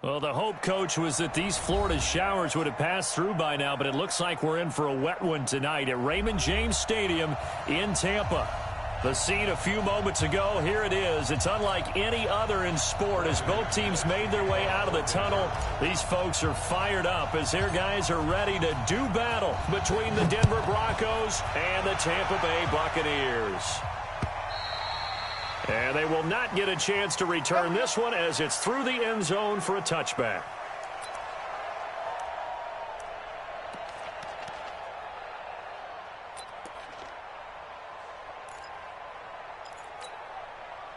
Well, the hope, Coach, was that these Florida showers would have passed through by now, but it looks like we're in for a wet one tonight at Raymond James Stadium in Tampa. The scene a few moments ago, here it is. It's unlike any other in sport as both teams made their way out of the tunnel. These folks are fired up as their guys are ready to do battle between the Denver Broncos and the Tampa Bay Buccaneers. And they will not get a chance to return this one as it's through the end zone for a touchback.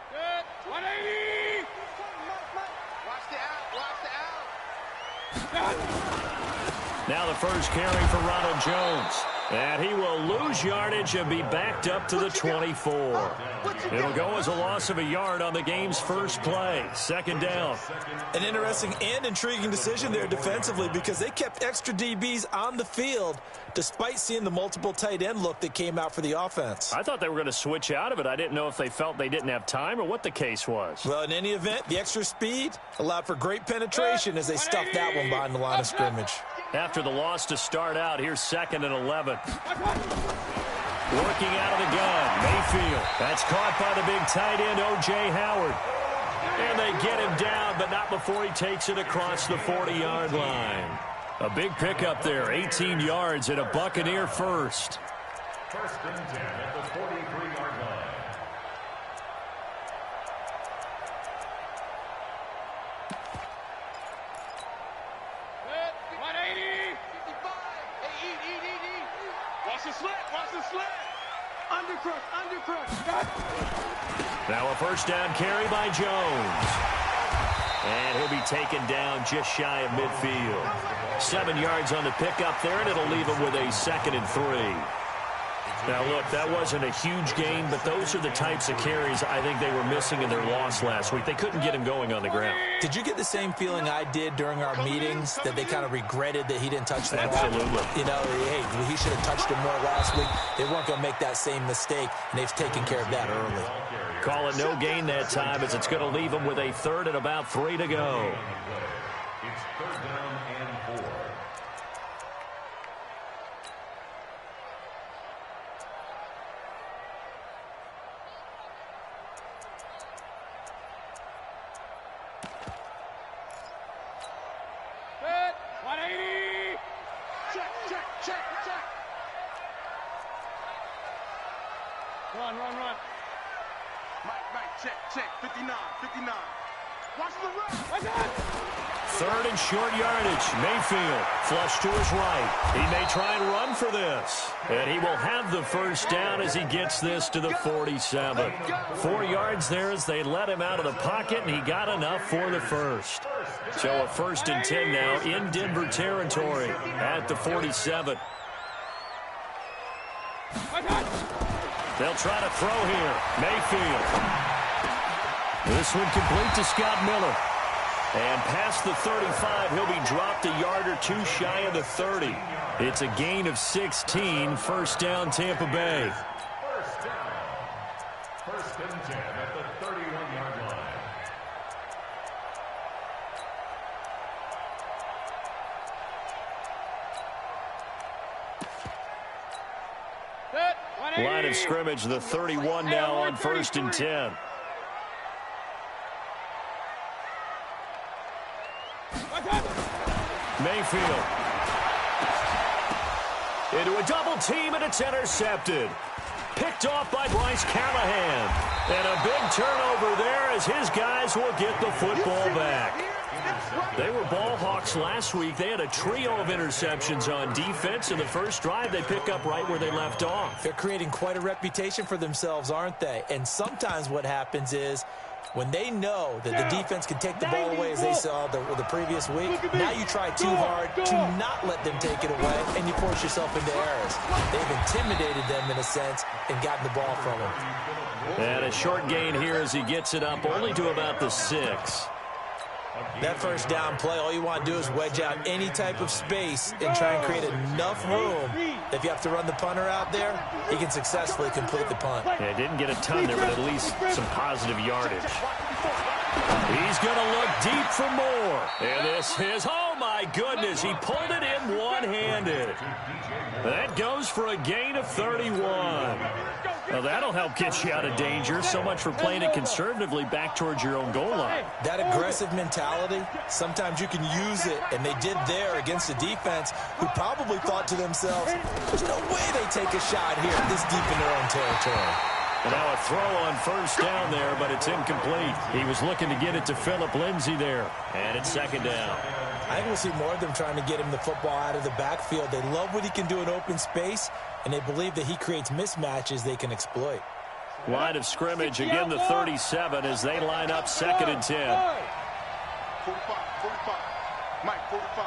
Good. 180. Watch the out. Now the first carry for Ronald Jones. And he will lose yardage and be backed up to the 24. It'll go as a loss of a yard on the game's first play. Second down. An interesting and intriguing decision there defensively because they kept extra DBs on the field despite seeing the multiple tight end look that came out for the offense. I thought they were going to switch out of it. I didn't know if they felt they didn't have time or what the case was. Well, in any event, the extra speed allowed for great penetration as they stuffed that one behind the line of scrimmage. After the loss to start out, here's 2nd and 11. Working out of the gun, Mayfield. That's caught by the big tight end, O.J. Howard. And they get him down, but not before he takes it across the 40-yard line. A big pickup there, 18 yards and a Buccaneer first. First and 10 at the 43-yard line. Now a first down carry by Jones. And he'll be taken down just shy of midfield. 7 yards on the pickup there, and it'll leave him with a 2nd and 3. Now, look, that wasn't a huge gain, but those are the types of carries I think they were missing in their loss last week. They couldn't get him going on the ground. Did you get the same feeling I did during our meetings, that they kind of regretted that he didn't touch the ball? Absolutely. You know, hey, he should have touched him more last week. They weren't going to make that same mistake, and they've taken care of that early. Call it no gain that time as it's going to leave him with a 3rd and about 3 to go. It's 3rd down and 4. Good. 180. Check. Run. Mike, check. 59. Watch the run. 3rd and short yardage. Mayfield flush to his right. He may try and run for this. And he will have the first down as he gets this to the 47. 4 yards there as they let him out of the pocket, and he got enough for the first. So a 1st and 10 now in Denver territory at the 47. They'll try to throw here. Mayfield. This one complete to Scott Miller. And past the 35, he'll be dropped a yard or two shy of the 30. It's a gain of 16, first down Tampa Bay. First down. 1st and 10 at the 31-yard line. Line of scrimmage, the 31 now on 1st and 10. Mayfield. Into a double team, and it's intercepted. Picked off by Bryce Callahan. And a big turnover there as his guys will get the football back. They were ball hawks last week. They had a trio of interceptions on defense. In the first drive, they pick up right where they left off. They're creating quite a reputation for themselves, aren't they? And sometimes what happens is when they know that the defense can take the ball away, as they saw the previous week, now you try too hard to not let them take it away, and you force yourself into errors. They've intimidated them in a sense and gotten the ball from them. And a short gain here as he gets it up only to about the 6. That first down play, all you want to do is wedge out any type of space and try and create enough room. If you have to run the punter out there, he can successfully complete the punt. Yeah, didn't get a ton there, but at least some positive yardage. He's going to look deep for more. And this is, oh my goodness, he pulled it in one-handed. That goes for a gain of 31. Well, that'll help get you out of danger. So much for playing it conservatively back towards your own goal line. That aggressive mentality, sometimes you can use it, and they did there against the defense who probably thought to themselves, there's no way they take a shot here this deep in their own territory. And now a throw on first down there, but it's incomplete. He was looking to get it to Phillip Lindsay there. And it's second down. I think we'll see more of them trying to get him the football out of the backfield. They love what he can do in open space, and they believe that he creates mismatches they can exploit. Line of scrimmage, again the 37 as they line up 2nd and 10. 45. Mike, 45.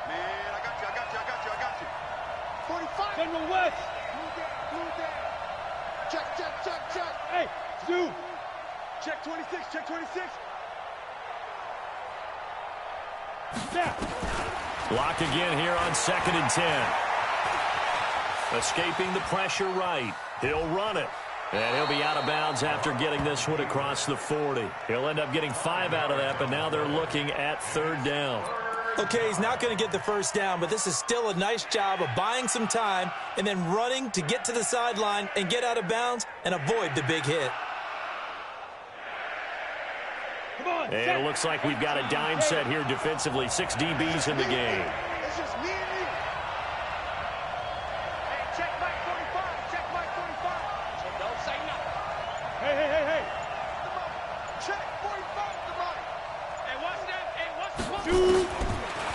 Man, I got you. 45. General West. Move that. Check. Hey, Stu. Check 26. Yeah. Block again here on 2nd and 10. Escaping the pressure right. He'll run it. And he'll be out of bounds after getting this one across the 40. He'll end up getting 5 out of that, but now they're looking at 3rd down. Okay, he's not going to get the first down, but this is still a nice job of buying some time and then running to get to the sideline and get out of bounds and avoid the big hit. Come on. And it looks like we've got a dime set here defensively. 6 DBs in the game. It's just me and you. Hey, check Mike 45. Don't say nothing. Hey. Check 45 to Mike. Hey, watch that. Hey, watch the ball. Shoot.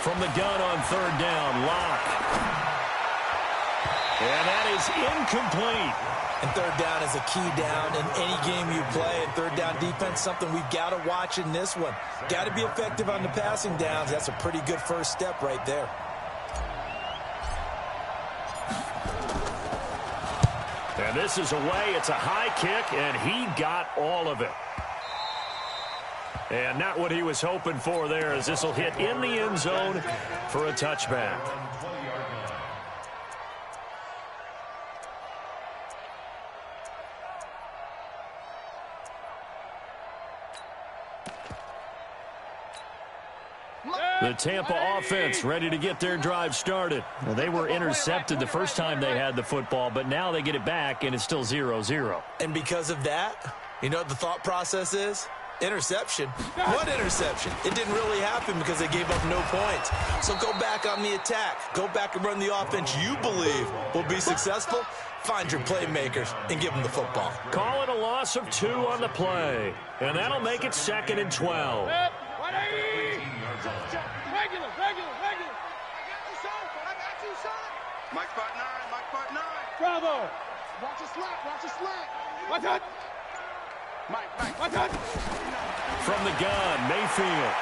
From the gun on 3rd down, Locke. And that is incomplete. And 3rd down is a key down in any game you play. And 3rd down defense, something we've got to watch in this one. Got to be effective on the passing downs. That's a pretty good first step right there. And this is away. It's a high kick, and he got all of it. And not what he was hoping for there, as this will hit in the end zone for a touchback. The Tampa offense ready to get their drive started. Well, they were intercepted the first time they had the football, but now they get it back, and it's still 0-0. And because of that, you know what the thought process is? Interception. What interception? It didn't really happen because they gave up no points. So go back on the attack. Go back and run the offense you believe will be successful. Find your playmakers and give them the football. Call it a loss of 2 on the play, and that'll make it 2nd and 12. Regular. I got you, son. Mike 5'9. Bravo. Watch your slack. Watch it. Mike. Watch it. From the gun, Mayfield.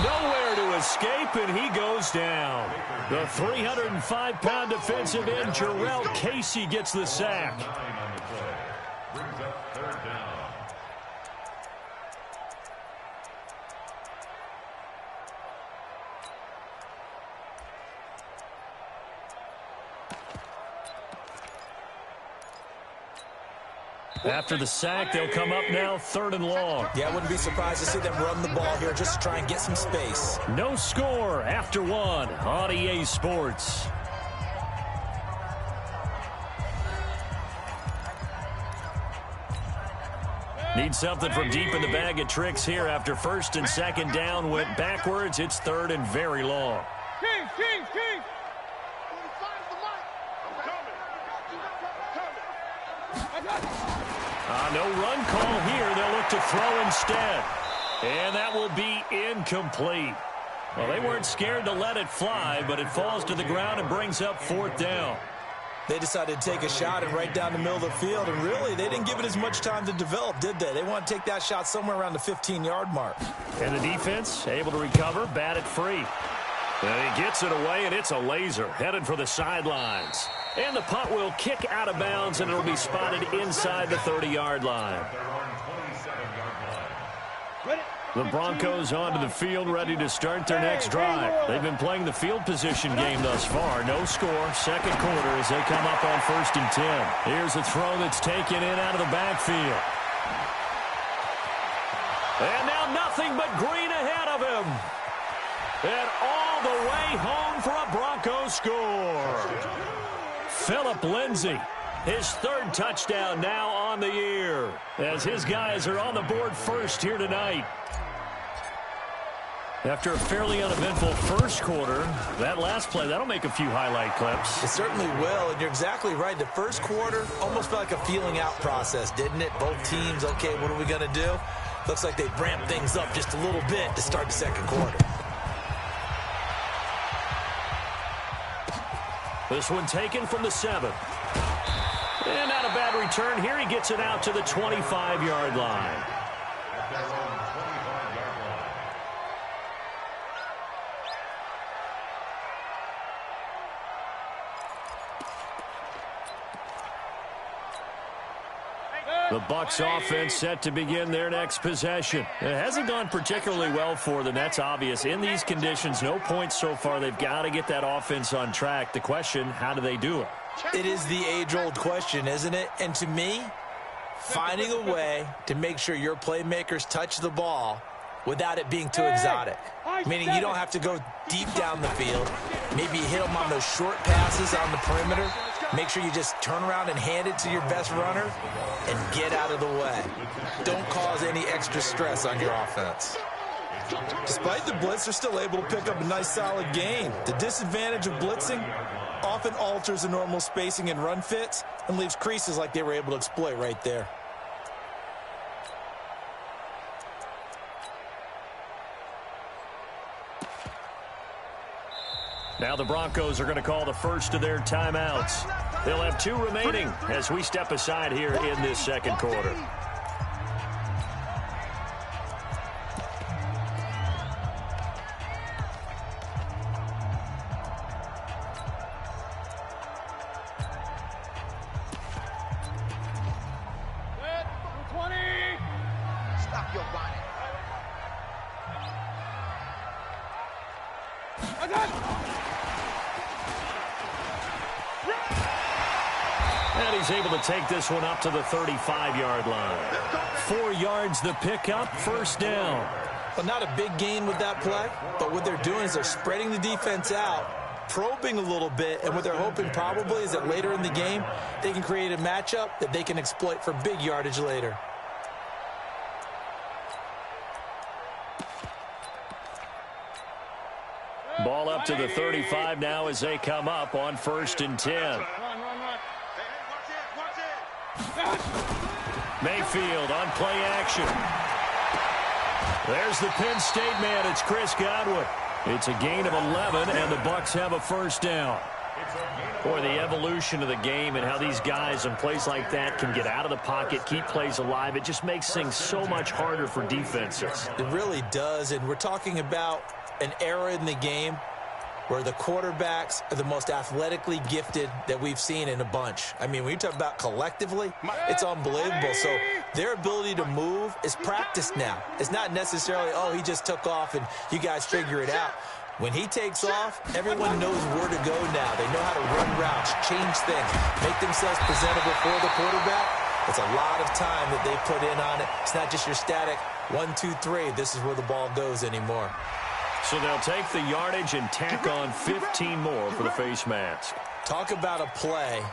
Nowhere to escape, and he goes down. The 305-pound defensive end, Jarrell Casey, gets the sack. Brings up 3rd down. After the sack, they'll come up now 3rd and long. Yeah, I wouldn't be surprised to see them run the ball here just to try and get some space. No score after 1 on EA Sports. Need something from deep in the bag of tricks here after 1st and 2nd down went backwards. It's 3rd and very long. King. 45's the Mike. I'm coming. No run call here. They'll look to throw instead. And that will be incomplete. Well, they weren't scared to let it fly, but it falls to the ground and brings up 4th down. They decided to take a shot and right down the middle of the field, and really, they didn't give it as much time to develop, did they? They want to take that shot somewhere around the 15-yard mark. And the defense able to recover, bat it free. And he gets it away, and it's a laser headed for the sidelines. And the punt will kick out of bounds, and it'll be spotted inside the 30-yard line. The Broncos onto the field, ready to start their next drive. They've been playing the field position game thus far. No score, 2nd quarter as they come up on 1st and 10. Here's a throw that's taken in out of the backfield. And now nothing but green ahead of him. And all the way home for a Broncos score. Phillip Lindsay, his third touchdown now on the year, as his guys are on the board first here tonight. After a fairly uneventful first quarter, that last play, that'll make a few highlight clips. It certainly will, and you're exactly right. The first quarter almost felt like a feeling out process, didn't it? Both teams, okay, what are we going to do? Looks like they ramped things up just a little bit to start the second quarter. This one taken from the 7. And not a bad return here. He gets it out to the 25-yard line. The Bucs offense set to begin their next possession. It hasn't gone particularly well for them. That's obvious. In these conditions, no points so far. They've got to get that offense on track. The question, how do they do it? It is the age-old question, isn't it? And to me, finding a way to make sure your playmakers touch the ball without it being too exotic. Meaning you don't have to go deep down the field. Maybe you hit them on those short passes on the perimeter. Make sure you just turn around and hand it to your best runner and get out of the way. Don't cause any extra stress on your offense. Despite the blitz, they're still able to pick up a nice solid gain. The disadvantage of blitzing often alters the normal spacing and run fits and leaves creases like they were able to exploit right there. Now the Broncos are going to call the first of their timeouts. They'll have 2 remaining as we step aside here in this second quarter. Stop your whining. And he's able to take this one up to the 35-yard line. 4 yards the pickup, first down. Well, not a big gain with that play, but what they're doing is they're spreading the defense out, probing a little bit, and what they're hoping probably is that later in the game, they can create a matchup that they can exploit for big yardage later. Ball up to the 35 now as they come up on 1st and 10. Mayfield on play action. There's the Penn State man. It's Chris Godwin. It's a gain of 11, and the Bucs have a first down. Boy, the evolution of the game and how these guys in plays like that can get out of the pocket, keep plays alive, it just makes things so much harder for defenses. It really does, and we're talking about an era in the game where the quarterbacks are the most athletically gifted that we've seen in a bunch. I mean, when you talk about collectively, it's unbelievable. So their ability to move is practiced now. It's not necessarily, oh, he just took off and you guys figure it out. When he takes off, everyone knows where to go now. They know how to run routes, change things, make themselves presentable for the quarterback. It's a lot of time that they put in on it. It's not just your static 1, 2, 3. This is where the ball goes anymore. So they'll take the yardage and tack on 15 more for the face mask. Talk about a play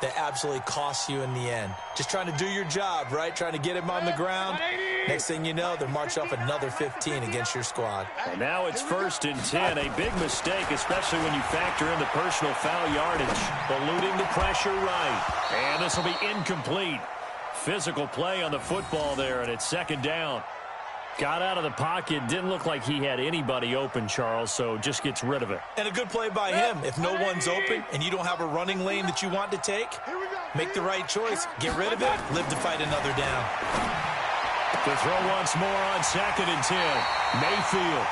that absolutely costs you in the end. Just trying to do your job, right? Trying to get him on the ground. Next thing you know, they're marching off another 15 against your squad. And now it's 1st and 10. A big mistake, especially when you factor in the personal foul yardage. Eluding the pressure right. And this will be incomplete. Physical play on the football there, and it's 2nd down. Got out of the pocket. Didn't look like he had anybody open, Charles, so just gets rid of it. And a good play by him. If no one's open and you don't have a running lane that you want to take, make the right choice. Get rid of it. Live to fight another down. To throw once more on 2nd and 10. Mayfield.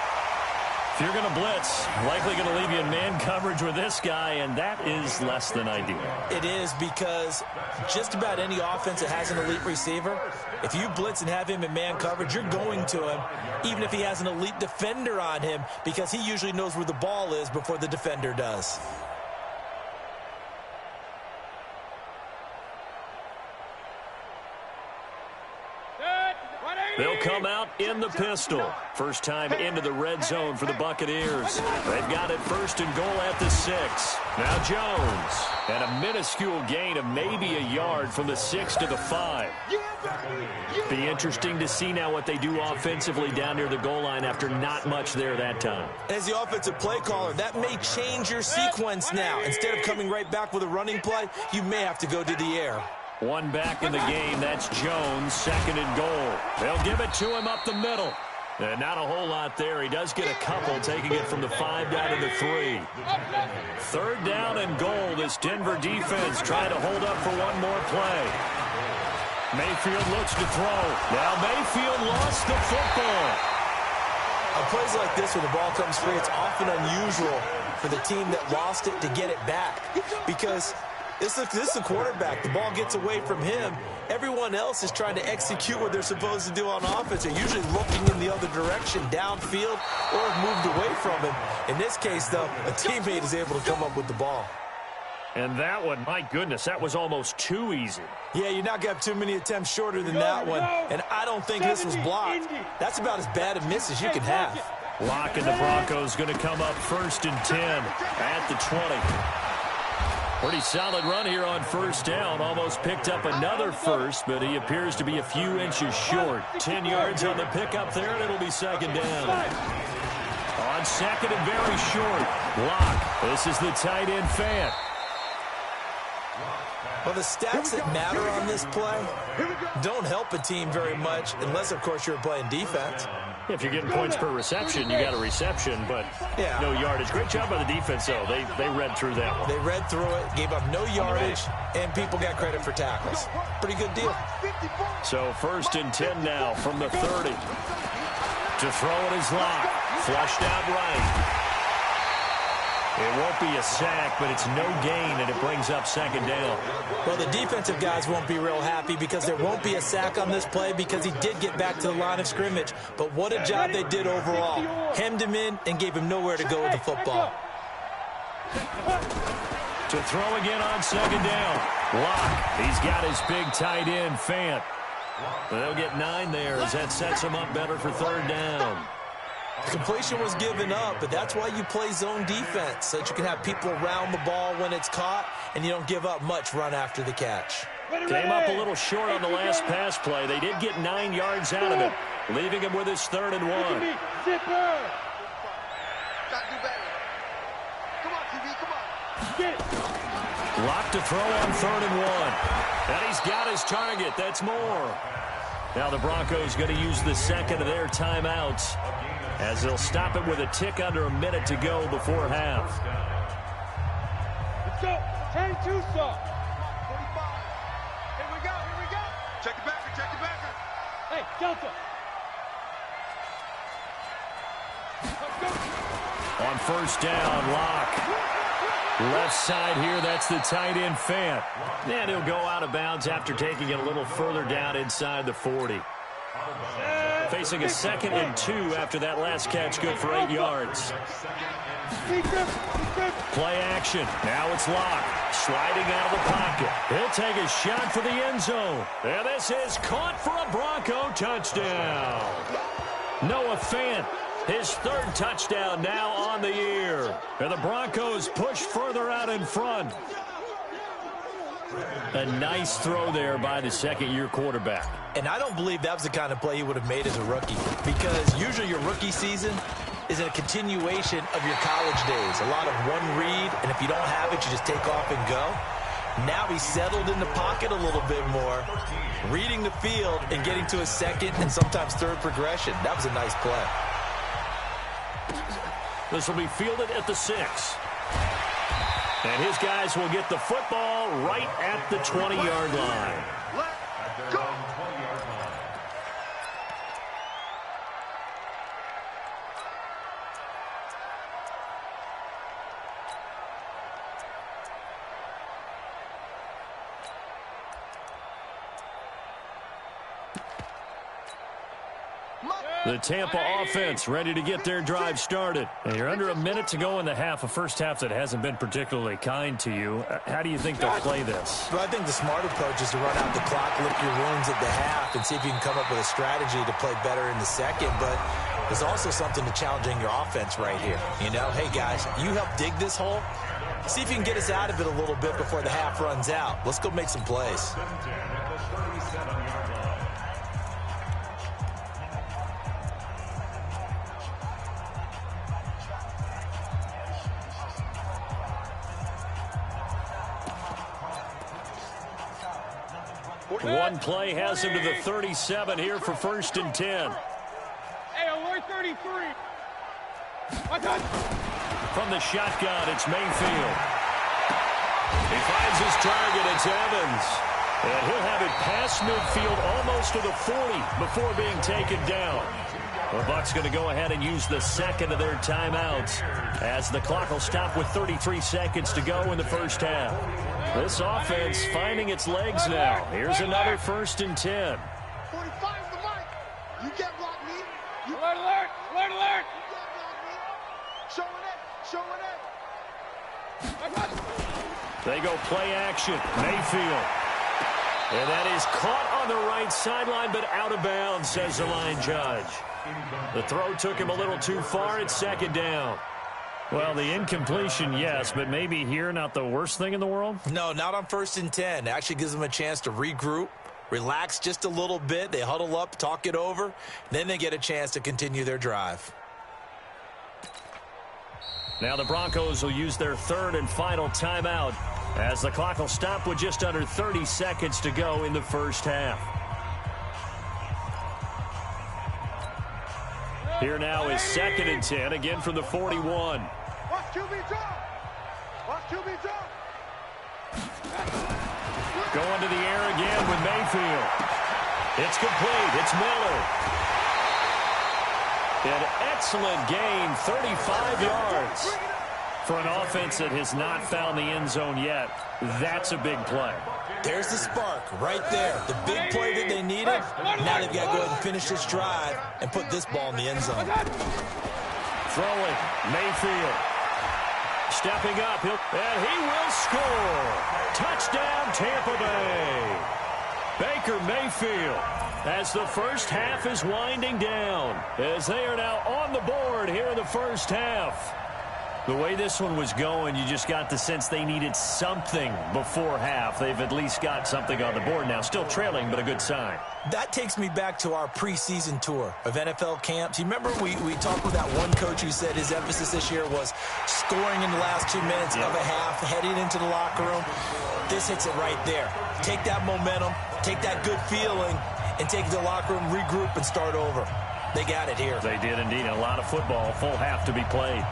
If you're going to blitz, likely going to leave you in man coverage with this guy, and that is less than ideal. It is, because just about any offense that has an elite receiver, if you blitz and have him in man coverage, you're going to him, even if he has an elite defender on him, because he usually knows where the ball is before the defender does. Good. 180. They'll come out in the pistol. First time into the red zone for the Buccaneers. They've got it first and goal at the 6. Now Jones. And a minuscule gain of maybe a yard from the 6 to the 5. Be interesting to see now what they do offensively down near the goal line after not much there that time. As the offensive play caller, that may change your sequence now. Instead of coming right back with a running play, you may have to go to the air. One back in the game. That's Jones, second and goal. They'll give it to him up the middle. And not a whole lot there. He does get a couple, taking it from the 5 down to the 3. Third down and goal. This Denver defense trying to hold up for one more play. Mayfield looks to throw. Now Mayfield lost the football. On plays like this, when the ball comes free, it's often unusual for the team that lost it to get it back. Because this is the quarterback. The ball gets away from him. Everyone else is trying to execute what they're supposed to do on offense. They're usually looking in the other direction, downfield, or have moved away from him. In this case, though, a teammate is able to come up with the ball. And that one, my goodness, that was almost too easy. Yeah, you're not going to have too many attempts shorter than that one. And I don't think this was blocked. That's about as bad a miss as you can have. Locke and the Broncos going to come up first and 10 at the 20. Pretty solid run here on first down. Almost picked up another first, but he appears to be a few inches short. 10 yards on the pickup there, and it'll be second down. On second and very short. Locke. This is the tight end Fant. Well, the stats that matter on this play don't help a team very much unless, of course, you're playing defense. If you're getting points per reception, you got a reception, but no yardage. Great job by the defense, though. They read through that one. They read through it, gave up no yardage, and people got credit for tackles. Pretty good deal. So first and 10 now from the 30. To throw it is Locke. Flushed out right. It won't be a sack, but it's no gain, and it brings up second down. Well, the defensive guys won't be real happy because there won't be a sack on this play because he did get back to the line of scrimmage. But what a job they did overall. Hemmed him in and gave him nowhere to go with the football. To throw again on second down. Locke. He's got his big tight end, Fant. They'll get 9 there as that sets him up better for third down. Completion was given up, but that's why you play zone defense, so that you can have people around the ball when it's caught, and you don't give up much run after the catch. Came up a little short on the last pass play. They did get 9 yards out of it, leaving him with his 3rd and 1. Gotta do better. Come on, TV, come on. Locke to throw on 3rd and 1. And he's got his target. That's more. Now the Broncos going to use the second of their timeouts as they'll stop it with a tick under a minute to go before half. Let's go. 10-2 stop. 45. Here we go. Check it back. Hey, Delta. Let's go. On first down, Locke. Left side here, that's the tight end Fant. And he'll go out of bounds after taking it a little further down inside the 40. Facing a 2nd and 2 after that last catch, good for 8 yards. Play action. Now it's Locke. Sliding out of the pocket. He'll take a shot for the end zone. And this is caught for a Bronco touchdown. Noah Fant, his 3rd touchdown now on the year. And the Broncos push further out in front. A nice throw there by the second-year quarterback. And I don't believe that was the kind of play he would have made as a rookie, because usually your rookie season is a continuation of your college days. A lot of one read, and if you don't have it, you just take off and go. Now he's settled in the pocket a little bit more, reading the field and getting to a 2nd and sometimes 3rd progression. That was a nice play. This will be fielded at the 6. And his guys will get the football right at the 20-yard line. Let's go. The Tampa offense ready to get their drive started. And you're under a minute to go in the half, a first half that hasn't been particularly kind to you. How do you think they'll play this? Well, I think the smart approach is to run out the clock, lick your wounds at the half, and see if you can come up with a strategy to play better in the second. But there's also something to challenging your offense right here. You know, hey, guys, you help dig this hole. See if you can get us out of it a little bit before the half runs out. Let's go make some plays. One play has him to the 37 here for 1st and 10. Hey, alert 33. From the shotgun, it's Mayfield. He finds his target. It's Evans. And he'll have it past midfield almost to the 40 before being taken down. The Bucs going to go ahead and use the second of their timeouts as the clock will stop with 33 seconds to go in the first half. This offense finding its legs now. Here's another 1st and 10. 45 the mic. You can't block me. Alert, alert, alert, alert. You can't block me. Showing it. They go play action. Mayfield. And that is caught on the right sideline, but out of bounds, says the line judge. The throw took him a little too far. It's 2nd down. Well, the incompletion, yes, but maybe here not the worst thing in the world? No, not on 1st and 10. It actually gives them a chance to regroup, relax just a little bit. They huddle up, talk it over. Then they get a chance to continue their drive. Now the Broncos will use their 3rd and final timeout as the clock will stop with just under 30 seconds to go in the first half. Here now is 2nd and 10, again from the 41. Watch QB drop. Watch QB drop. Going to the air again with Mayfield. It's complete. It's Miller. An excellent gain, 35 yards. For an offense that has not found the end zone yet, that's a big play. There's the spark right there. The big play that they needed. Now they've got to go ahead and finish this drive and put this ball in the end zone. Throwing, Mayfield. Stepping up, and he will score. Touchdown, Tampa Bay. Baker Mayfield, as the first half is winding down, as they are now on the board here in the first half. The way this one was going, you just got the sense they needed something before half. They've at least got something on the board now. Still trailing, but a good sign. That takes me back to our preseason tour of NFL camps. You remember we talked with that one coach who said his emphasis this year was scoring in the last 2 minutes of a half, heading into the locker room. This hits it right there. Take that momentum, take that good feeling, and take it to the locker room, regroup, and start over. They got it here. They did indeed. A lot of football, full half to be played.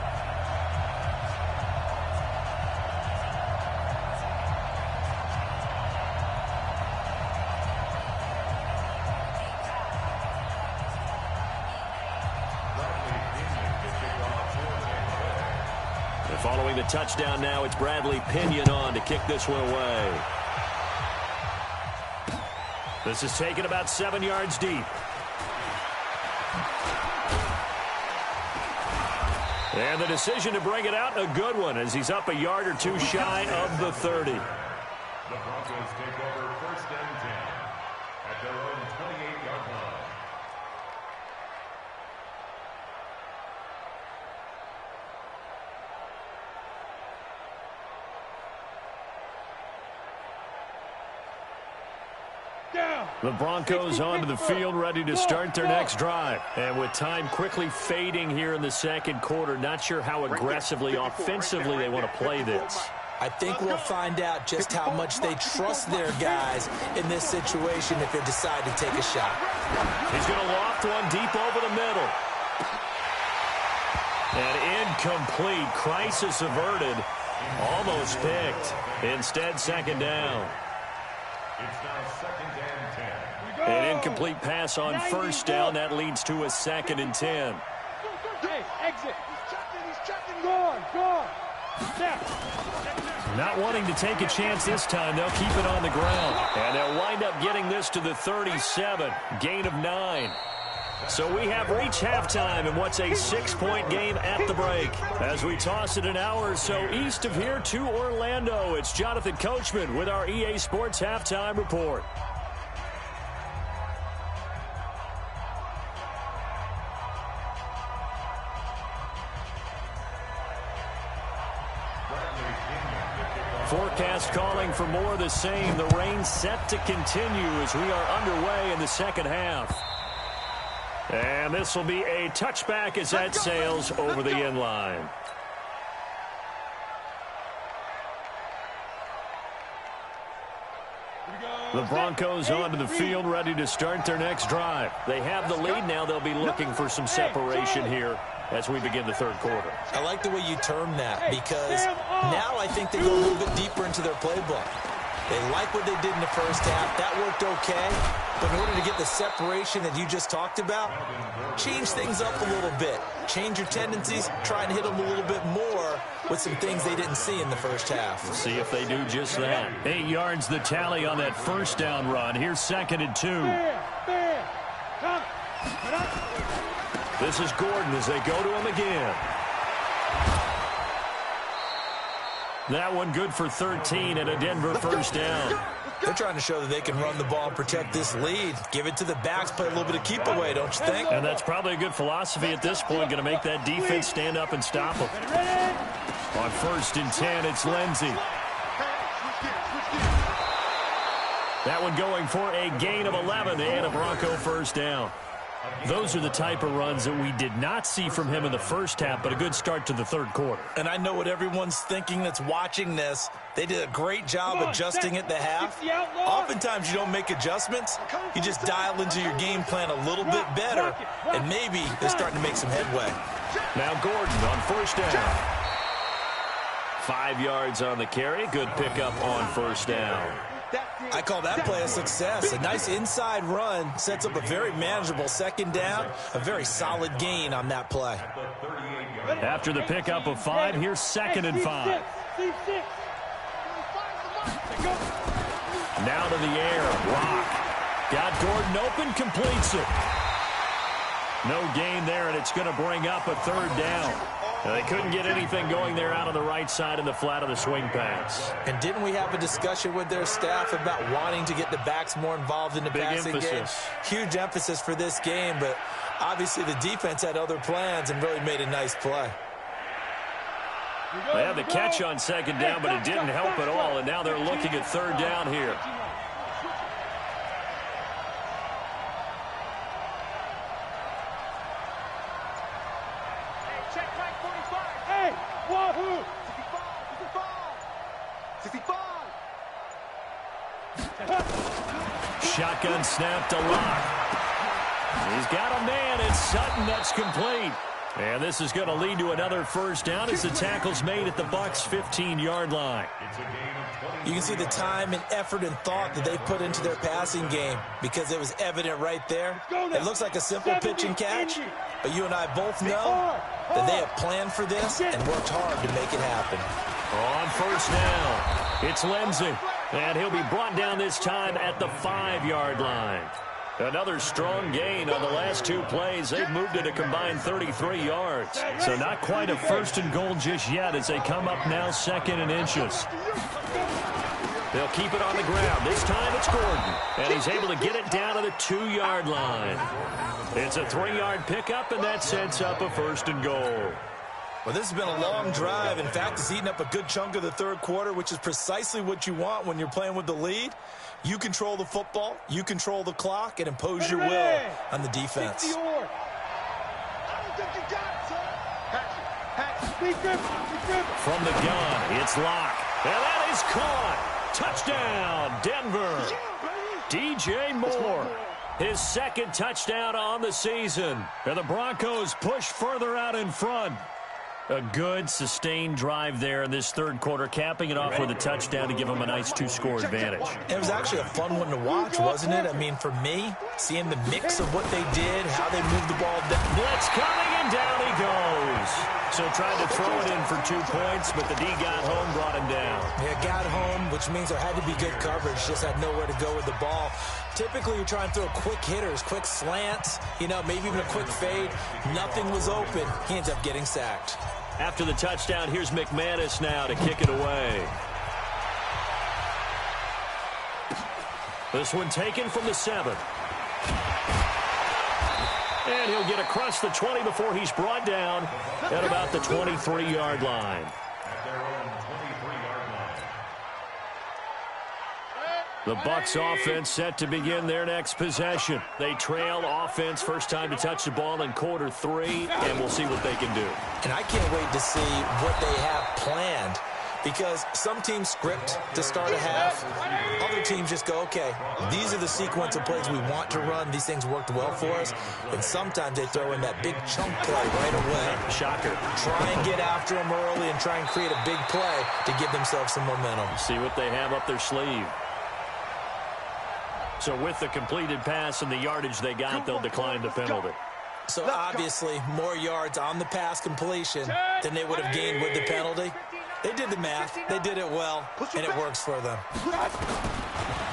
Following the touchdown now, it's Bradley Pinion on to kick this one away. This is taken about 7 yards deep. And the decision to bring it out, a good one, as he's up a yard or two shy of the 30. The Broncos take over 1st and 10 at their own 28-yard line. The Broncos onto the field, ready to start their next drive. And with time quickly fading here in the second quarter, not sure how aggressively, offensively they want to play this. I think we'll find out just how much they trust their guys in this situation if they decide to take a shot. He's going to loft one deep over the middle. And incomplete. Crisis averted. Almost picked. Instead, 2nd down. It's now 2nd and 10. An incomplete pass on 1st down. That leads to a 2nd and 10. Hey, exit. He's checking. Go on, go on. Step. Not wanting to take a chance this time, they'll keep it on the ground. And they'll wind up getting this to the 37. Gain of 9. So we have reached halftime in what's a 6-point game at the break. As we toss it an hour or so east of here to Orlando, it's Jonathan Coachman with our EA Sports Halftime Report. Forecast calling for more of the same. The rain set to continue as we are underway in the second half. And this will be a touchback as that sails over the end line. The Broncos onto the field, ready to start their next drive. They have the lead. Now they'll be looking for some separation here as we begin the third quarter. I like the way you term that, because now I think they go a little bit deeper into their playbook. They like what they did in the first half. That worked okay. But in order to get the separation that you just talked about, change things up a little bit. Change your tendencies. Try and hit them a little bit more with some things they didn't see in the first half. We'll see if they do just that. 8 yards the tally on that first down run. Here's 2nd and 2. This is Gordon as they go to him again. That one good for 13 and a Denver first down. They're trying to show that they can run the ball and protect this lead. Give it to the backs, play a little bit of keep away, don't you think? And that's probably a good philosophy at this point. Going to make that defense stand up and stop them. On 1st and 10, it's Lindsey. That one going for a gain of 11 and a Bronco first down. Those are the type of runs that we did not see from him in the first half, but a good start to the third quarter. And I know what everyone's thinking that's watching this. They did a great job adjusting at the half. Oftentimes you don't make adjustments. You just dial into your game plan a little bit better, and maybe they're starting to make some headway. Now Gordon on first down. 5 yards on the carry. Good pickup on first down. I call that play a success. A nice inside run sets up a very manageable second down. A very solid gain on that play. After the pickup of 5, here's 2nd and 5. Now to the air. Rock. Got Gordon open, completes it. No gain there, and it's going to bring up a 3rd down. Now, they couldn't get anything going there out on the right side in the flat of the swing pass. And didn't we have a discussion with their staff about wanting to get the backs more involved in the passing game? Huge emphasis for this game, but obviously the defense had other plans and really made a nice play. They had the catch on 2nd down, but it didn't help at all, and now they're looking at 3rd down here. Shotgun snap to Locke. He's got a man. It's Sutton. That's complete. And this is going to lead to another first down as the tackle's made at the Bucs' 15-yard line. You can see the time and effort and thought that they put into their passing game because it was evident right there. It looks like a simple pitch and catch, but you and I both know that they have planned for this and worked hard to make it happen. On first down, it's Lindsey, and he'll be brought down this time at the 5-yard line. Another strong gain on the last 2 plays. They've moved it a combined 33 yards. So not quite a 1st and goal just yet as they come up now 2nd and inches. They'll keep it on the ground. This time it's Gordon, and he's able to get it down to the 2-yard line. It's a 3-yard pickup, and that sets up a 1st and goal. Well, this has been a long drive. In fact, it's eaten up a good chunk of the third quarter, which is precisely what you want when you're playing with the lead. You control the football, you control the clock, and impose your will on the defense. From the gun, it's Locke. And that is caught. Touchdown, Denver. DJ Moore. His 2nd touchdown on the season. And the Broncos push further out in front. A good, sustained drive there in this third quarter, capping it off with a touchdown to give them a nice 2-score advantage. It was actually a fun one to watch, wasn't it? I mean, for me, seeing the mix of what they did, how they moved the ball down. Blitz coming And down he goes. So tried to throw it in for 2 points, but the D got home, brought him down. Yeah, got home, which means there had to be good coverage. Just had nowhere to go with the ball. Typically, you're trying to throw quick hitters, quick slants, maybe even a quick fade. Nothing was open. He ends up getting sacked. After the touchdown, here's McManus now to kick it away. This one taken from the 7. And he'll get across the 20 before he's brought down at about the 23-yard line. The Bucs offense set to begin their next possession. They trail offense, first time to touch the ball in quarter 3, and we'll see what they can do. And I can't wait to see what they have planned, because some teams script to start a half. Other teams just go, okay, these are the sequence of plays we want to run. These things worked well for us. And sometimes they throw in that big chunk play right away. Shocker. Try and get after them early and try and create a big play to give themselves some momentum. See what they have up their sleeve. So with the completed pass and the yardage they got, they'll decline the penalty. So obviously more yards on the pass completion than they would have gained with the penalty. They did the math. They did it well, and it works for them.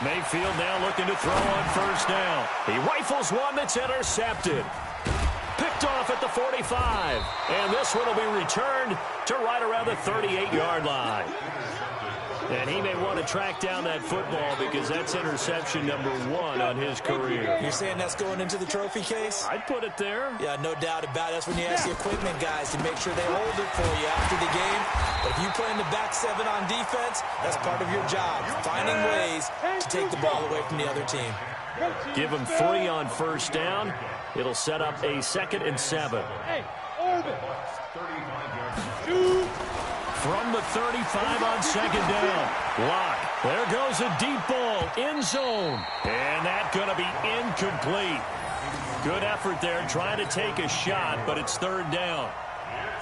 Mayfield now looking to throw on first down. He rifles one that's intercepted. Picked off at the 45. And this one will be returned to right around the 38-yard line. And he may want to track down that football because that's interception number 1 on his career. You're saying that's going into the trophy case? I'd put it there. Yeah, no doubt about it. That's when you ask the equipment guys to make sure they hold it for you after the game. But if you play in the back 7 on defense, that's part of your job, finding ways to take the ball away from the other team. Give him 3 on first down. It'll set up a 2nd and 7. Hey, orbit. 2. From the 35 on 2nd down. Lock. There goes a deep ball. End zone. And that's going to be incomplete. Good effort there trying to take a shot, but it's 3rd down.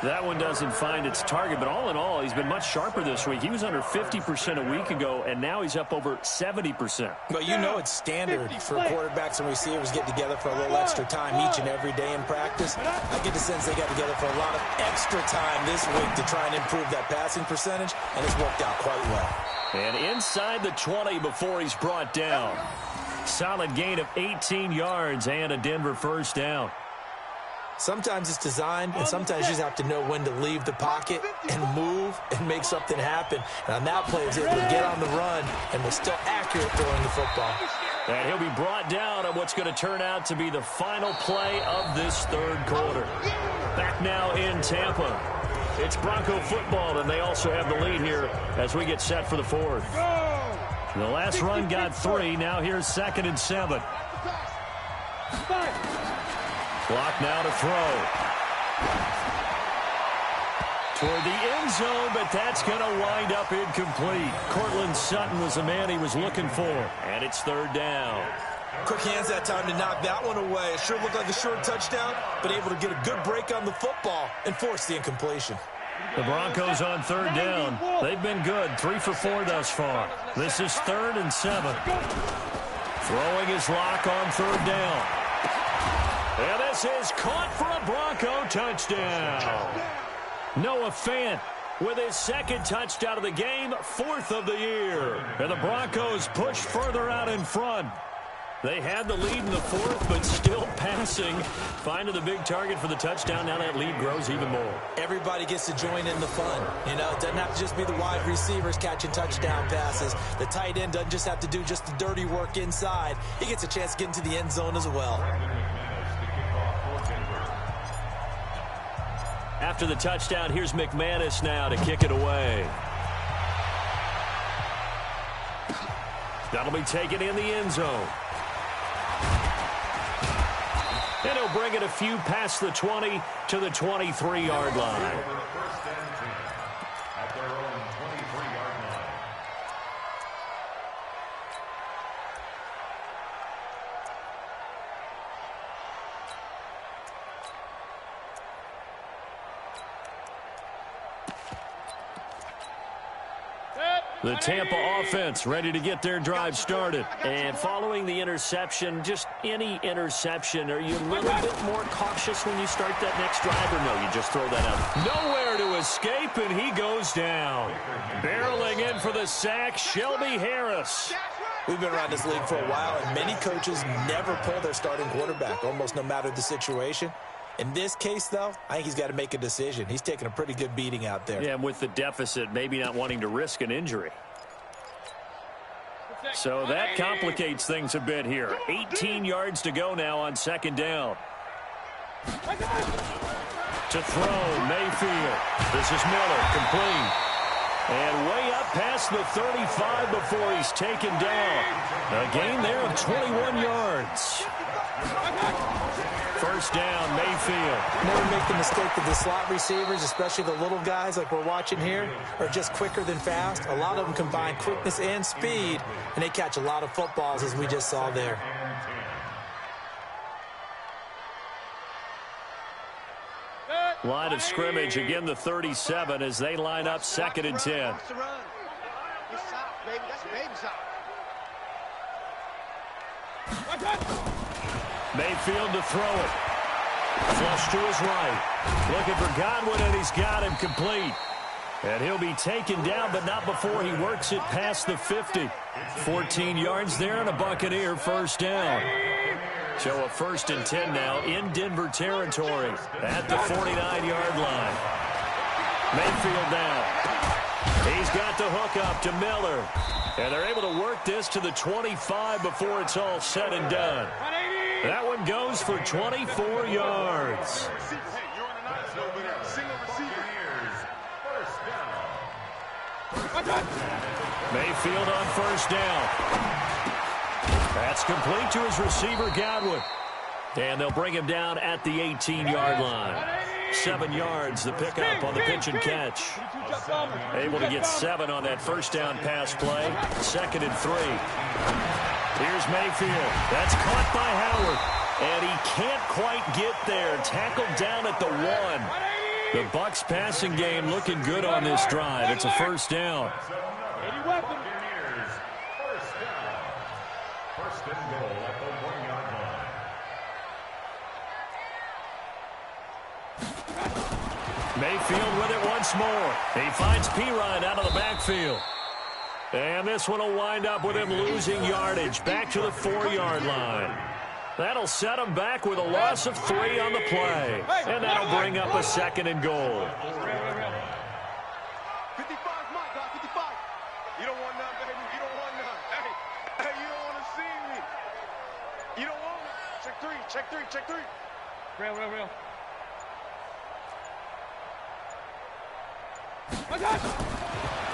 That one doesn't find its target, but all in all, he's been much sharper this week. He was under 50% a week ago, and now he's up over 70%. Well, you know it's standard for quarterbacks and receivers get together for a little extra time each and every day in practice. I get the sense they got together for a lot of extra time this week to try and improve that passing percentage, and it's worked out quite well. And inside the 20 before he's brought down. Solid gain of 18 yards and a Denver first down. Sometimes it's designed, and sometimes you just have to know when to leave the pocket and move and make something happen. And on that play, he's able to get on the run and was still accurate throwing the football. And he'll be brought down on what's going to turn out to be the final play of this 3rd quarter. Back now in Tampa. It's Bronco football, and they also have the lead here as we get set for the 4th. The last run got 3. Now here's 2nd and 7. Clock now to throw. Toward the end zone, but that's going to wind up incomplete. Cortland Sutton was the man he was looking for. And it's 3rd down. Quick hands that time to knock that one away. It sure looked like a short touchdown, but able to get a good break on the football and force the incompletion. The Broncos on 3rd down. They've been good. 3 for 4 thus far. This is 3rd and 7. Throwing his lock on 3rd down. And this is caught for a Bronco touchdown. Noah Fant with his 2nd touchdown of the game, 4th of the year. And the Broncos push further out in front. They had the lead in the 4th, but still passing. Finding the big target for the touchdown. Now that lead grows even more. Everybody gets to join in the fun. It doesn't have to just be the wide receivers catching touchdown passes. The tight end doesn't just have to do just the dirty work inside. He gets a chance to get into the end zone as well. After the touchdown, here's McManus now to kick it away. That'll be taken in the end zone. And he'll bring it a few past the 20 to the 23-yard line. At their own 23-yard line. Set. The Tampa offense ready to get their drive started. And following the interception, just any interception, are you a little bit more cautious when you start that next drive, or no, you just throw that out? Nowhere to escape, and he goes down. Barreling in for the sack, Shelby Harris. We've been around this league for a while, and many coaches never pull their starting quarterback, almost no matter the situation. In this case, though, I think he's got to make a decision. He's taking a pretty good beating out there. Yeah, and with the deficit, maybe not wanting to risk an injury. So that complicates things a bit here. 18 yards to go now on second down. To throw, Mayfield. This is Miller, complete. And way up past the 35 before he's taken down. A gain there of 21 yards. First down, Mayfield. Never make the mistake that the slot receivers, especially the little guys like we're watching here, are just quicker than fast. A lot of them combine quickness and speed, and they catch a lot of footballs, as we just saw there. Line of scrimmage, again the 37 as they line up second and 10. Mayfield to throw it. Flush to his right. Looking for Godwin, and he's got him complete. And he'll be taken down, but not before he works it past the 50. 14 yards there and a Buccaneer first down. So a first and 10 now in Denver territory at the 49-yard line. Mayfield down. He's got the hook up to Miller. And they're able to work this to the 25 before it's all said and done. That one goes for 24 yards. Mayfield on first down. That's complete to his receiver, Godwin. And they'll bring him down at the 18-yard line. 7 yards, the pickup on the pitch and catch. Able to get 7 on that first down pass play. Second and 3. Here's Mayfield. That's caught by Howard. And he can't quite get there. Tackled down at the 1. The Bucs passing game looking good on this drive. It's a first down. First and goal at the 1-yard line. Mayfield with it once more. He finds Pirine out of the backfield. And this one will wind up with him losing yardage back to the 4-yard line. That'll set him back with a loss of 3 on the play. And that'll bring up a second and goal. 55 my God, 55. You don't want none, baby. You don't want none. Hey, you don't want to see me. You don't want me. Check 3, check 3, check 3. Real.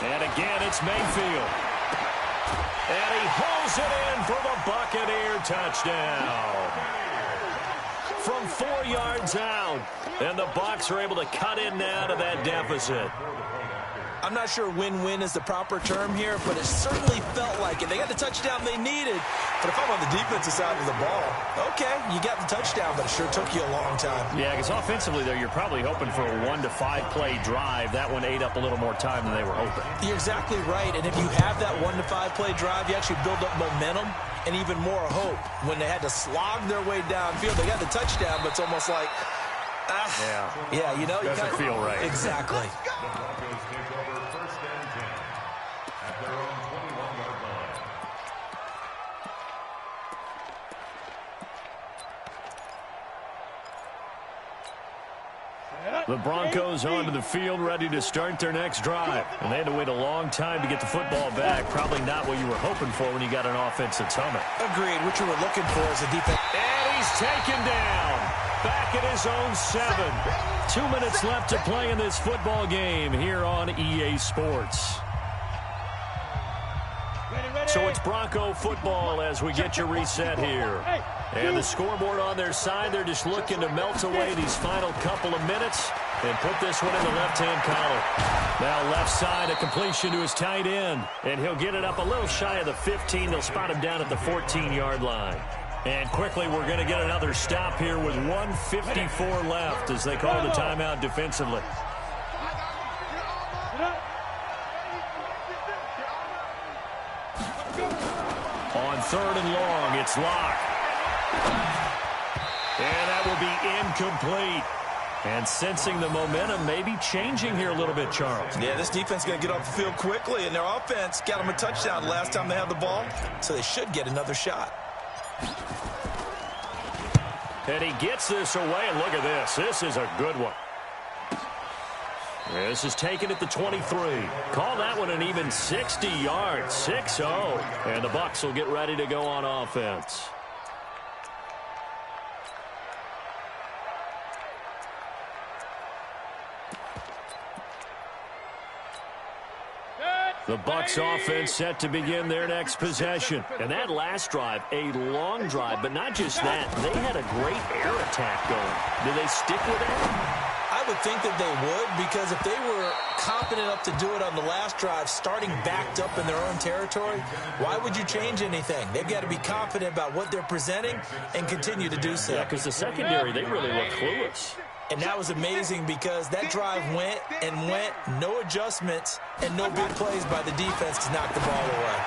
And again, it's Mayfield. And he holds it in for the Buccaneer touchdown. From 4 yards out. And the Bucs are able to cut in now to that deficit. I'm not sure win-win is the proper term here, but it certainly felt like it. They got the touchdown they needed. But if I'm on the defensive side of the ball, okay, you got the touchdown, but it sure took you a long time. Yeah, because offensively, though, you're probably hoping for a 1 to 5 play drive. That one ate up a little more time than they were hoping. You're exactly right. And if you have that 1 to 5 play drive, you actually build up momentum and even more hope. When they had to slog their way downfield, they got the touchdown, but it's almost like, yeah, you know, doesn't feel right. Exactly. Broncos take over first and 10 at their own 21-yard line. The Broncos onto the field, ready to start their next drive. And they had to wait a long time to get the football back. Probably not what you were hoping for when you got an offense that's humming. Agreed. What you were looking for is a defense. And he's taken down. Back at his own 7. 2 minutes left to play in this football game here on EA Sports. So it's Bronco football as we get you reset here. And the scoreboard on their side, they're just looking to melt away these final couple of minutes and put this one in the left-hand column. Now left side, a completion to his tight end. And he'll get it up a little shy of the 15. They'll spot him down at the 14-yard line. And quickly, we're going to get another stop here with 1:54 left as they call the timeout defensively. 3rd and long. It's locked. And that will be incomplete. And sensing the momentum maybe changing here a little bit, Charles. Yeah, this defense is going to get off the field quickly, and their offense got them a touchdown last time they had the ball, so they should get another shot. And he gets this away, and look at this. This is a good one. This is taken at the 23. Call that one an even 60 yards, 6-0. And the Bucs will get ready to go on offense. The Bucs offense set to begin their next possession. And that last drive, a long drive, but not just that. They had a great air attack going. Do they stick with that? I would think that they would, because if they were confident enough to do it on the last drive, starting backed up in their own territory, why would you change anything? They've got to be confident about what they're presenting and continue to do so. Yeah, because the secondary, they really look clueless. And that was amazing because that drive went and went, no adjustments, and no big plays by the defense to knock the ball away.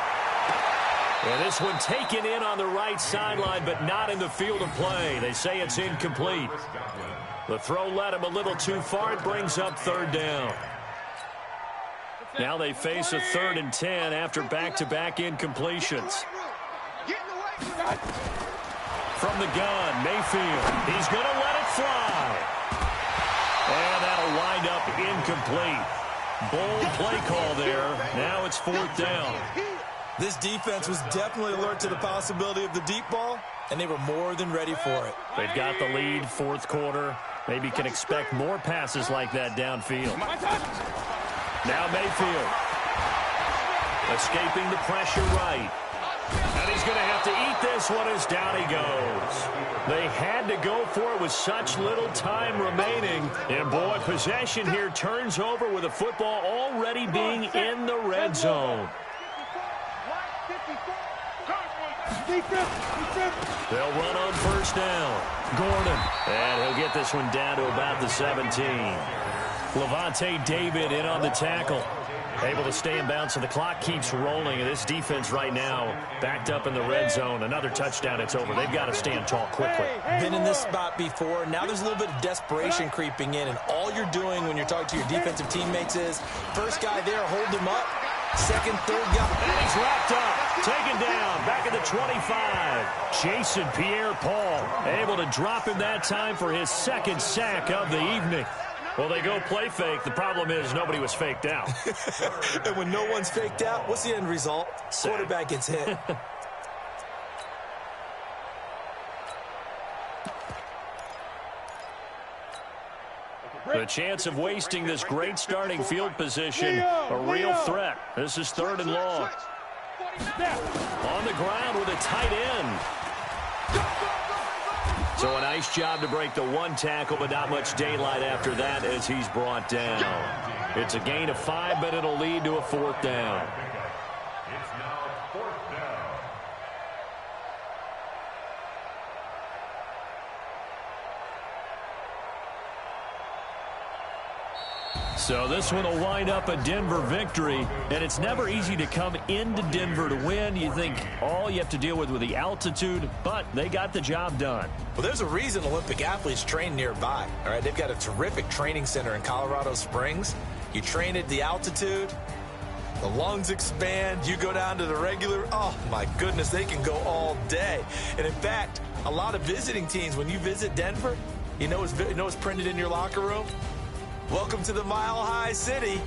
And this one taken in on the right sideline, but not in the field of play. They say it's incomplete. The throw led him a little too far. It brings up 3rd down. Now they face a 3rd and 10 after back-to-back incompletions. From the gun, Mayfield. He's going to let it fly. And that'll wind up incomplete. Bold play call there. Now it's 4th down. This defense was definitely alert to the possibility of the deep ball, and they were more than ready for it. They've got the lead, 4th quarter. Maybe can expect more passes like that downfield. Now Mayfield. Escaping the pressure right. And he's going to have to eat this one as down he goes. They had to go for it with such little time remaining. And, boy, possession here turns over with the football already being in the red zone. They'll run on 1st down. Gordon. And he'll get this one down to about the 17. Levante David in on the tackle. Able to stay in bounds, so the clock keeps rolling. And this defense right now backed up in the red zone. Another touchdown, it's over. They've got to stand tall quickly. Been in this spot before. Now there's a little bit of desperation creeping in. And all you're doing when you're talking to your defensive teammates is, first guy there, hold him up. Second, 3rd guy. And he's wrapped up. Taken down. Back at the 25. Jason Pierre-Paul able to drop him that time for his 2nd sack of the evening. Well, they go play fake. The problem is nobody was faked out. And when no one's faked out, what's the end result? Sack. Quarterback gets hit. The chance of wasting this great starting field position, a real threat. This is 3rd and long. On the ground with a tight end. So a nice job to break the 1 tackle, but not much daylight after that as he's brought down. It's a gain of 5, but it'll lead to a 4th down. It's now 4th down. So this one will wind up a Denver victory, and it's never easy to come into Denver to win. You think all you have to deal with the altitude, but they got the job done. Well, there's a reason Olympic athletes train nearby. All right, they've got a terrific training center in Colorado Springs. You train at the altitude, the lungs expand, you go down to the regular. Oh, my goodness, they can go all day. And in fact, a lot of visiting teams, when you visit Denver, you know what's printed in your locker room? Welcome to the Mile High City.